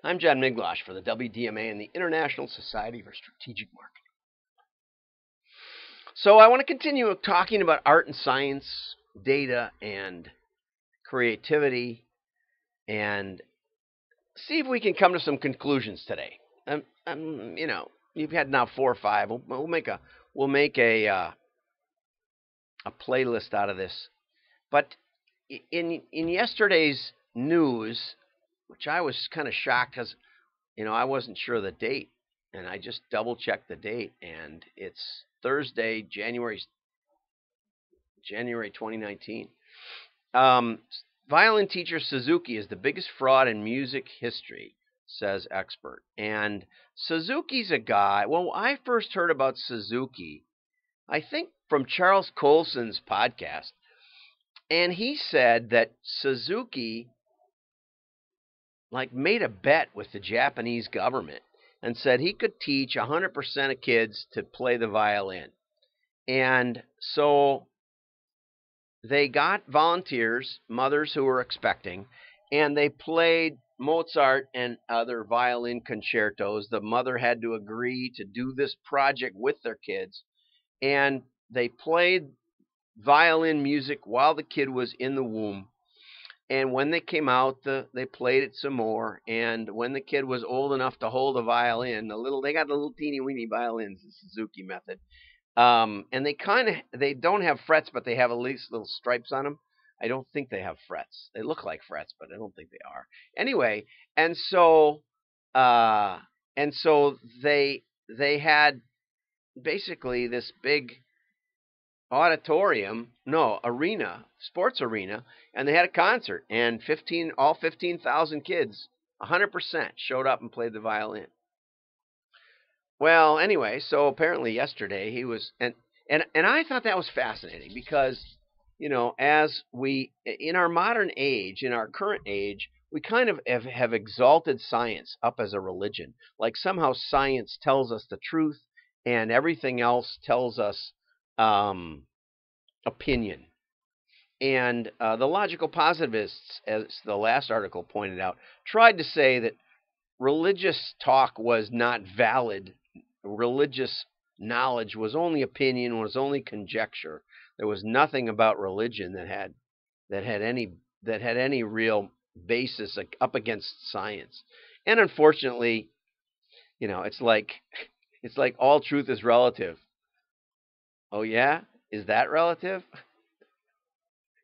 I'm John Miglosh for the WDMA and the International Society for Strategic Marketing. So I want to continue talking about art and science, data and creativity, and see if we can come to some conclusions today. You've had now 4 or 5. We'll make a playlist out of this. But in yesterday's news, which I was kind of shocked because I wasn't sure of the date, and I just double checked the date, and it's Thursday, January 2019. Violin teacher Suzuki is the biggest fraud in music history, says expert. And Suzuki's a guy. Well, I first heard about Suzuki, I think, from Charles Colson's podcast, and he said that Suzuki made a bet with the Japanese government and said he could teach 100% of kids to play the violin. And so they got volunteers, mothers who were expecting, and they played Mozart and other violin concertos. The mother had to agree to do this project with their kids, and they played violin music while the kid was in the womb. And when they came out, they played it some more. And when the kid was old enough to hold a violin, they got the little teeny weeny violins, the Suzuki method. And they don't have frets, but they have at least little stripes on them. I don't think they have frets. They look like frets, but I don't think they are. Anyway, and so they had basically this big sports arena, and they had a concert, and all 15,000 kids, 100% showed up and played the violin. Well, anyway, so apparently yesterday he was, and I thought that was fascinating because, as we, in our modern age, in our current age, we kind of have exalted science up as a religion. Like somehow science tells us the truth and everything else tells us opinion. And the logical positivists, as the last article pointed out, tried to say that religious talk was not valid. Religious knowledge was only opinion, was only conjecture. There was nothing about religion that had any real basis up against science. And unfortunately, it's like all truth is relative. Oh yeah? Is that relative?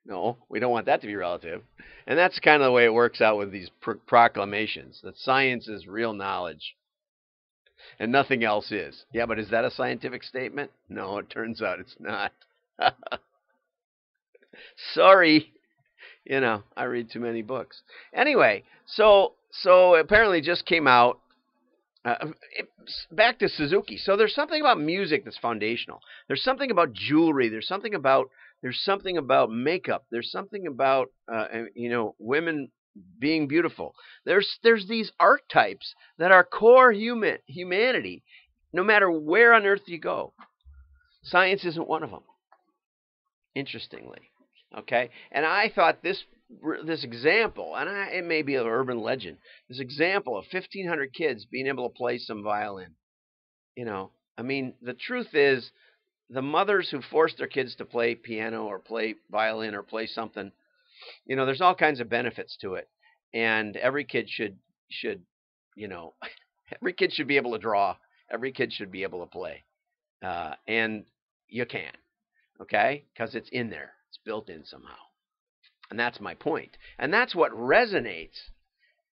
No, we don't want that to be relative. And that's kind of the way it works out with these proclamations, that science is real knowledge and nothing else is. Yeah, but is that a scientific statement? No, it turns out it's not. Sorry. I read too many books. Anyway, so apparently just came out. Back to Suzuki. So there's something about music that's foundational. There's something about jewelry. There's something about makeup. There's something about women being beautiful. There's these archetypes that are core humanity, no matter where on earth you go. Science isn't one of them. Interestingly, okay. And I thought this example, and it may be an urban legend, this example of 1,500 kids being able to play some violin. The truth is, the mothers who force their kids to play piano or play violin or play something, there's all kinds of benefits to it. And every kid should every kid should be able to draw. Every kid should be able to play. And you can, okay? Because it's in there. It's built in somehow. And that's my point. And that's what resonates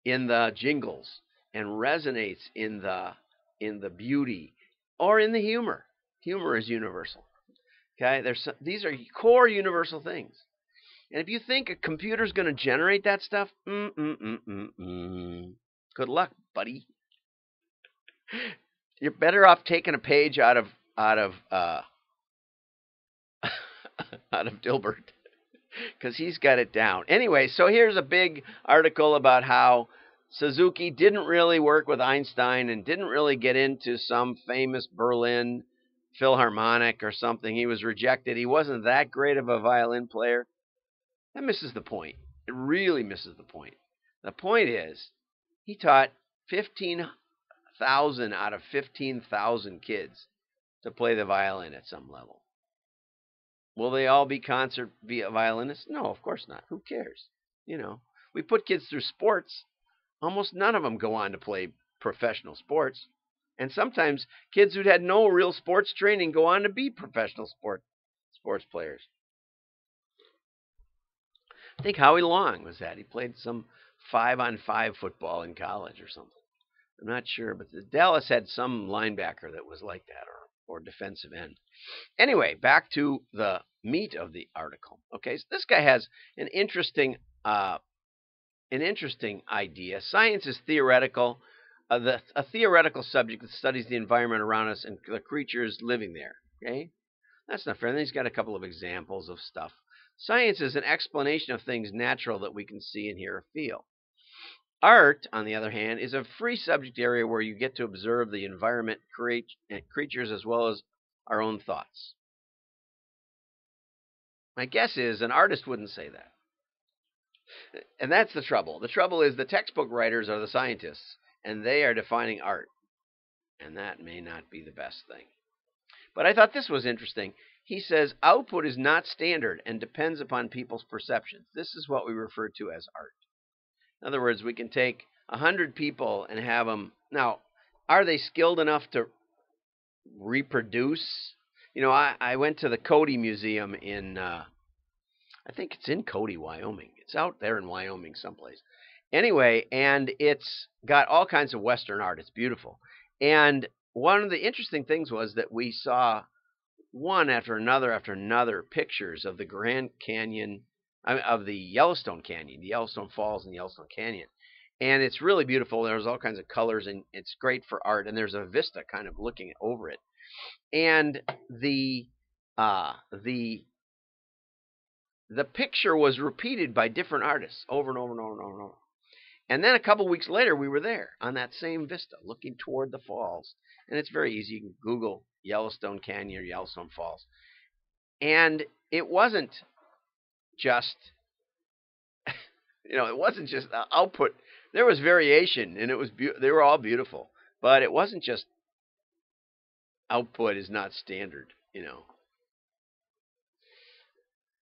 in the jingles and resonates in the beauty or in the humor. Humor is universal. Okay? These are core universal things. And if you think a computer's going to generate that stuff, good luck, buddy. You're better off taking a page out of Dilbert, because he's got it down. Anyway, so here's a big article about how Suzuki didn't really work with Einstein and didn't really get into some famous Berlin Philharmonic or something. He was rejected. He wasn't that great of a violin player. That misses the point. It really misses the point. The point is, he taught 15,000 out of 15,000 kids to play the violin at some level. Will they all be concert violinists? No, of course not. Who cares? You know, we put kids through sports. Almost none of them go on to play professional sports. And sometimes kids who'd had no real sports training go on to be professional sports players. I think Howie Long was that. He played some 5-on-5 football in college or something. I'm not sure, but the Dallas had some linebacker that was like that, or defensive end. Anyway, back to the meat of the article. Okay, so this guy has an interesting idea. Science is theoretical. A theoretical subject that studies the environment around us and the creatures living there. Okay, that's not fair. And then he's got a couple of examples of stuff. Science is an explanation of things natural that we can see and hear or feel. Art, on the other hand, is a free subject area where you get to observe the environment, creatures, as well as our own thoughts. My guess is an artist wouldn't say that. And that's the trouble. The trouble is the textbook writers are the scientists, and they are defining art. And that may not be the best thing. But I thought this was interesting. He says output is not standard and depends upon people's perceptions. This is what we refer to as art. In other words, we can take 100 people and have them. Now, are they skilled enough to reproduce? You know, I went to the Cody Museum in, I think it's in Cody, Wyoming. It's out there in Wyoming someplace. Anyway, and it's got all kinds of Western art. It's beautiful. And one of the interesting things was that we saw one after another pictures of the Grand Canyon, of the Yellowstone Canyon, the Yellowstone Falls and the Yellowstone Canyon. And it's really beautiful. There's all kinds of colors, and it's great for art. And there's a vista kind of looking over it. And the picture was repeated by different artists over and over and over and over and over. And then a couple weeks later, we were there on that same vista, looking toward the falls. And it's very easy. You can Google Yellowstone Canyon or Yellowstone Falls. And it wasn't just, it wasn't just output. There was variation, and they were all beautiful. But it wasn't just output is not standard,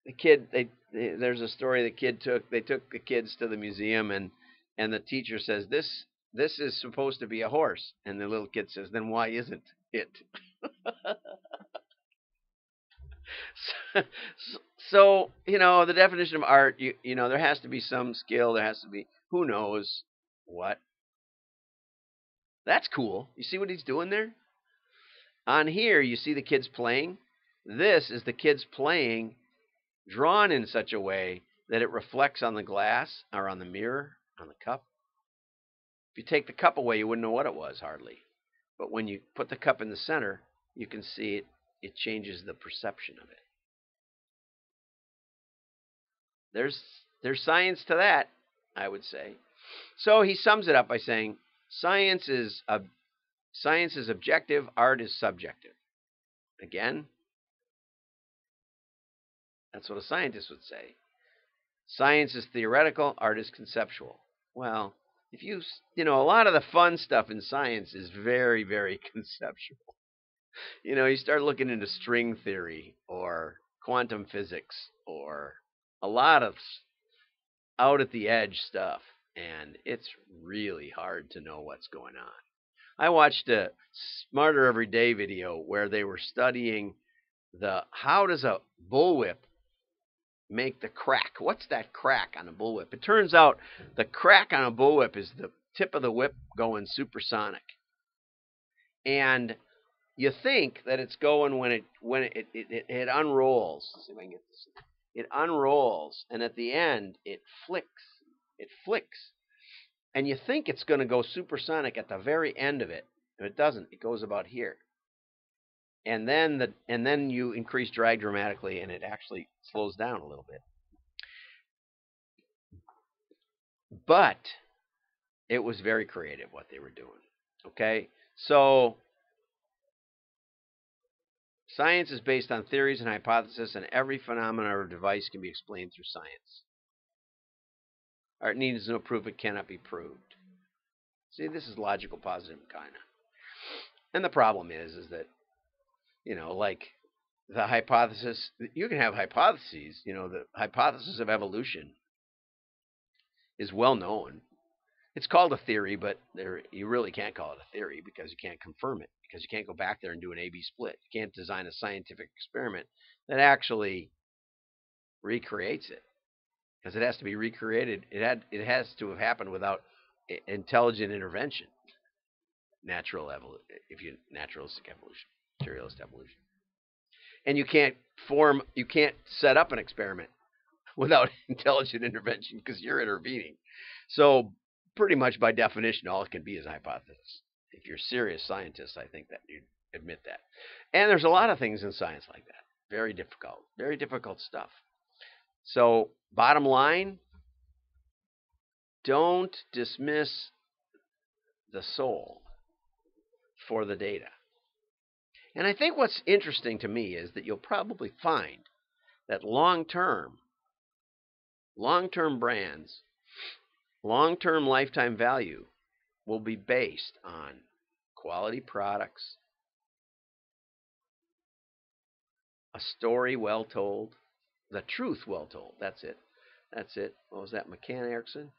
The kid, there's a story they took the kids to the museum, and the teacher says, this is supposed to be a horse. And the little kid says, then why isn't it? So, the definition of art, there has to be some skill. There has to be, who knows what. That's cool. You see what he's doing there? On here, you see the kids playing. This is the kids playing, drawn in such a way that it reflects on the glass or on the mirror, on the cup. If you take the cup away, you wouldn't know what it was, hardly. But when you put the cup in the center, you can see it changes the perception of it. There's science to that, I would say. So he sums it up by saying, science is objective, art is subjective. Again, that's what a scientist would say. Science is theoretical, art is conceptual. Well, if a lot of the fun stuff in science is very, very conceptual. You start looking into string theory or quantum physics or a lot of out at the edge stuff, and it's really hard to know what's going on. I watched a Smarter Every Day video where they were studying how does a bullwhip make the crack? What's that crack on a bullwhip? It turns out the crack on a bullwhip is the tip of the whip going supersonic. And you think that it's going when it unrolls. Let's see if I can get this. It unrolls, and at the end it flicks. It flicks. And you think it's going to go supersonic at the very end of it. And it doesn't. It goes about here. And then you increase drag dramatically, and it actually slows down a little bit. But it was very creative what they were doing. Okay? So science is based on theories and hypotheses, and every phenomenon or device can be explained through science. Art needs no proof, it cannot be proved. See, this is logical positive kind of. And the problem is that, like the hypothesis, you can have hypotheses. The hypothesis of evolution is well known. It's called a theory, but you really can't call it a theory because you can't confirm it, because you can't go back there and do an A/B split. You can't design a scientific experiment that actually recreates it, because it has to be recreated. It has to have happened without intelligent intervention. Naturalistic evolution, materialist evolution, and you can't set up an experiment without intelligent intervention because you're intervening. So pretty much by definition, all it can be is a hypothesis. If you're serious scientists, I think that you admit that. And there's a lot of things in science like that. Very difficult stuff. So bottom line, don't dismiss the soul for the data. And I think what's interesting to me is that you'll probably find that long-term brands, long-term lifetime value will be based on quality products, a story well told, the truth well told. That's it. What was that, McCann Erickson?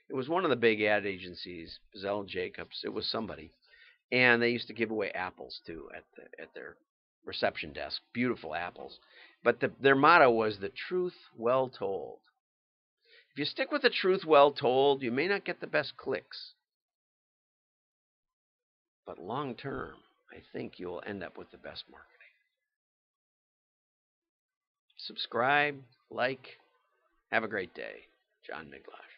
It was one of the big ad agencies, Zell Jacobs. It was somebody. And they used to give away apples, too, at their reception desk. Beautiful apples. But their motto was the truth well told. If you stick with the truth well told, you may not get the best clicks. But long term, I think you'll end up with the best marketing. Subscribe, like, have a great day. John Miglash.